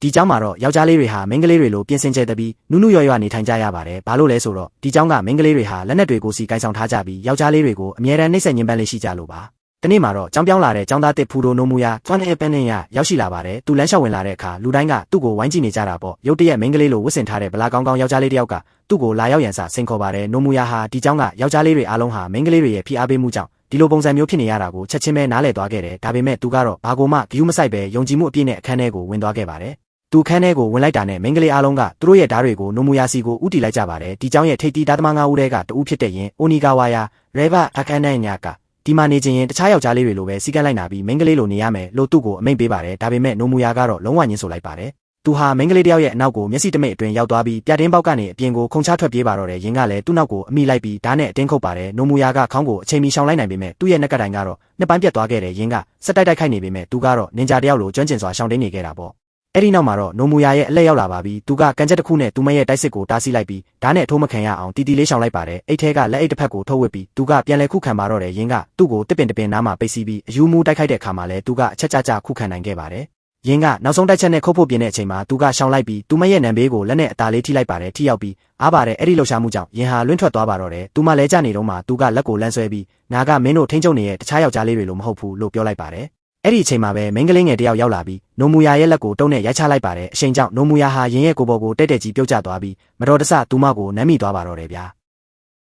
ဒီเจ้าမှာတော့ယောက်ျားလေးတွေဟာမိန်းကလေးတွေလိုပြင်ဆင်ကျဲတပြီးနူးနူးရွရွနေထိုင်ကြရပါတယ်ဘာလို့လဲဆိုတော့ဒီเจ้าကမိန်းကလေးတွေဟာလက်နက်တွေကိုစီကိုင်ဆောင်ထားကြပြီးယောက်ျားလေးတွေကိုအမြဲတမ်းနှိမ့်ဆက်ညှဉ်းပန်းလေးရှိကြလို့ပါတနေ့မှာတော့ကျောင်းပြောင်းလာတဲ့ကျောင်းသားတစ်ဖူတိုနိုမူယာသွမ်းတဲ့ပန်းနဲ့ရောက်ရှိလာပါတယ်သူလမ်းလျှောက်ဝင်လာတဲ့အခါလူတိုင်းကသူ့ကိုဝိုင်းကြည့်နေကြတာပေါ့ရုတ်တရက်မိန်းကလေးလိုဝတ်ဆင်ထားတဲ့ဗလာကောင်းကောင်းယောက်ျားလေးတစ်ယောက်ကသူ့ကိုလာရောက်ရန်စစိန်ခေါ်ပါတယ်နိုမူယာဟာဒီเจ้าကယောက်ျားလေးတွေအားလုံးဟာမိန်းကလေးတွေရဲ့ဖိအားပေးမှုကြောင့်ဒီလိုပုံစံမျိုးဖြစ်နေရတာကိုချက်ချင်းပဲနားလည်သွားခဲ့တယ်ဒါပေမဲ့သူကတော့ဘာကိုမှဂယုမဆိုင်ပဲယုံကြည်မှုအပြည့်နဲ့အခန်းထဲကိုဝင်သွားခဲ့ပါတယ်သူခန်းထဲကိုဝင်လိုက်တာနဲ့မိန်းကလေးအားလုံးကသူတို့ရဲ့ဓာတ်တွေကိုနိုမူယာစီကိုဥတီလိုက်ကြပါတယ်ဒီเจ้าရဲ့ထိပ်တီးသားသမား9ဦးထဲကတဦးဖြစ်တဲ့ရင်အိုနီဂါဝါယာရဲဘအခန်းနဲ့ညာကဒီမှာနေခြင်းရင်တခြားယောက်ျားလေးတွေလိုပဲစီကန်းလိုက်နာပြီးမိန်းကလေးလိုနေရမယ်လို့သူ့ကိုအမိန့်ပေးပါတယ်ဒါပေမဲ့နိုမူယာကတော့လုံးဝညှင်းဆိုလိုက်ပါတယ်သူဟာမိန်းကလေးတယောက်ရဲ့အနောက်ကိုမျက်စိတမိတ်အတွင်းရောက်သွားပြီးပြတင်းပေါက်ကနေအပြင်ကိုခုန်ချထွက်ပြေးပါတော့တယ်ယင်းကလည်းသူ့နောက်ကိုအမိလိုက်ပြီးဓာတ်နဲ့အတင်းခုတ်ပါတယ်နိုမူယာကခေါင်းကိုအချိန်မီရှောင်လိုက်နိုင်ပေမဲ့သူ့ရဲ့နှက်ကတိုင်ကတော့နှစ်ပိုင်းပြတ်သွားခဲ့တယ်ယင်းကစက်တိုက်ခိုက်နေပေမဲ့သူကတော့နင်ဂျာတယောက်လိုကျွမ်းကျင်စွာရှောင်တင်းနေခဲ့တာပေါ့အဲ့ဒီနောက်မှာတော့နိုမူယာရဲ့အလက်ရောက်လာပါပြီသူကကန်ချက်တစ်ခုနဲ့သူမရဲ့တိုက်စစ်ကိုတားဆီးလိုက်ပြီးဓာတ်နဲ့အထိုးမခံရအောင်တီတီလေးရှောင်လိုက်ပါတယ်အိတ်ထဲကလက်အိတ်တစ်ဖက်ကိုထုတ်ဝစ်ပြီးသူကပြန်လဲခုခံပါတော့တယ်ယင်းကသူ့ကိုတစ်ပင်နားမှာပိတ်စီးပြီးအယူမူတိုက်ခိုက်တဲ့အခါမှာလဲသူကအချက်ကြခုခံနိုင်ခဲ့ပါတယ်ယင်းကနောက်ဆုံးတိုက်ချက်နဲ့ခုတ်ဖို့ပြင်တဲ့အချိန်မှာသူကရှောင်လိုက်ပြီးသူမရဲ့နံဘေးကိုလက်နဲ့အသားလေးထိလိုက်ပါတယ်ထိရောက်ပြီးအားပါတယ်အဲ့ဒီလှုပ်ရှားမှုကြောင့်ယင်းဟာလွင့်ထွက်သွားပါတော့တယ်သူမလဲကြနေတော့မှသူကလက်ကိုလန်းဆွဲပြီးငါကမင်းတို့ထိန်းချုပ်နေတဲ့တခြားယောက်ျားလေးတွေလိုမဟုတ်ဘူးလို့ပြောလိုက်ပါတယ်အဲ့ဒီအချိန်မှာပဲမိန်းကလေးငယ်တယောက်ရောက်လာပြီးနိုမူယာရဲ့လက်ကိုတုံးနဲ့ရိုက်ချလိုက်ပါတယ်အချိန်ကြောင့်နိုမူယာဟာယင်းရဲ့ကိုယ်ပေါ်ကိုတဲ့ကြီးပြုတ်ကျသွားပြီးမတော်တဆသူမကိုနမ်းမိသွားပါတော့တယ်ဗျာ